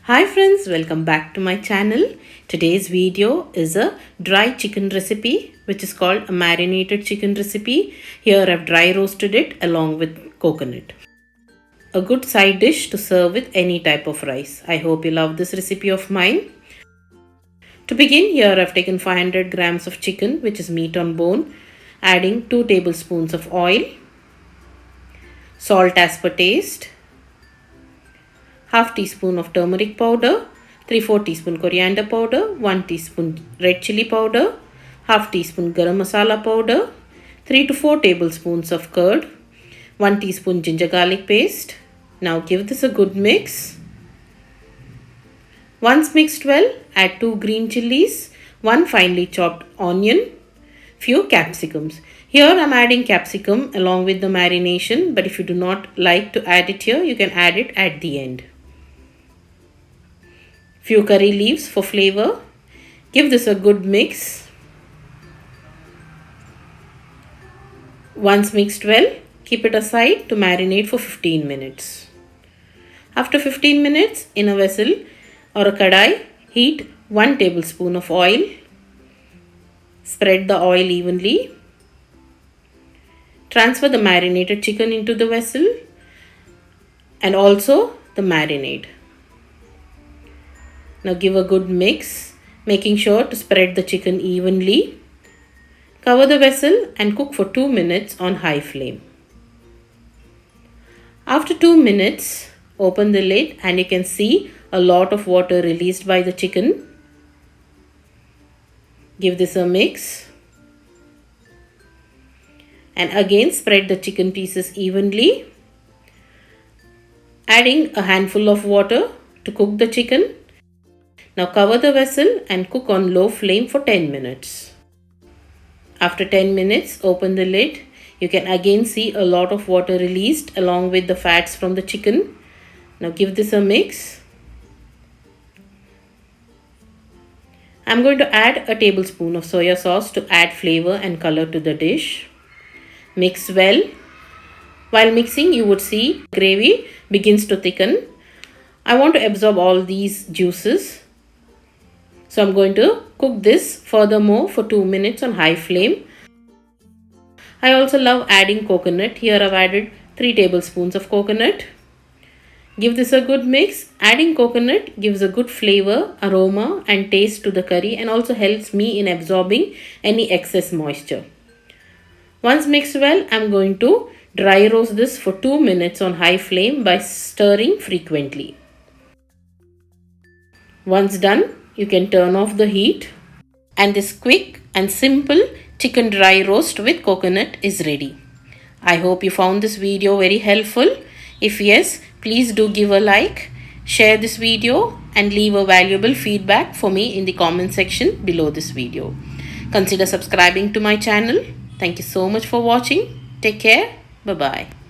Hi friends, welcome back to my channel. Today's video is a dry chicken recipe which is called a marinated chicken recipe. Here I've dry roasted it along with coconut. A good side dish to serve with any type of rice. I hope you love this recipe of mine. To begin, here I've taken 500 grams of chicken which is meat on bone, adding 2 tablespoons of oil, salt as per taste, half teaspoon of turmeric powder, 3/4 teaspoon coriander powder, 1 teaspoon red chilli powder, half teaspoon garam masala powder, 3 to 4 tablespoons of curd, 1 teaspoon ginger garlic paste. Now give this a good mix. Once mixed well, add 2 green chillies, 1 finely chopped onion, few capsicums. Here I am adding capsicum along with the marination, but if you do not like to add it here, you can add it at the end. Few curry leaves for flavor. Give this a good mix. Once mixed well, keep it aside to marinate for 15 minutes. After 15 minutes, in a vessel or a kadai, heat 1 tablespoon of oil. Spread the oil evenly. Transfer the marinated chicken into the vessel and also the marinade. Now give a good mix, making sure to spread the chicken evenly. Cover the vessel and cook for 2 minutes on high flame. After 2 minutes, open the lid and you can see a lot of water released by the chicken. Give this a mix. And again spread the chicken pieces evenly. Adding a handful of water to cook the chicken. Now cover the vessel and cook on low flame for 10 minutes. After 10 minutes, open the lid. You can again see a lot of water released along with the fats from the chicken. Now give this a mix. I'm going to add a tablespoon of soya sauce to add flavor and color to the dish. Mix well. While mixing, you would see gravy begins to thicken. I want to absorb all these juices. So I'm going to cook this furthermore for 2 minutes on high flame. I also love adding coconut. Here I've added 3 tablespoons of coconut. Give this a good mix. Adding coconut gives a good flavor, aroma and taste to the curry and also helps me in absorbing any excess moisture. Once mixed well, I'm going to dry roast this for 2 minutes on high flame by stirring frequently. Once done, you can turn off the heat and this quick and simple chicken dry roast with coconut is ready. I hope you found this video very helpful. If yes, please do give a like, share this video and leave a valuable feedback for me in the comment section below this video. Consider subscribing to my channel. Thank you so much for watching. Take care. Bye-bye.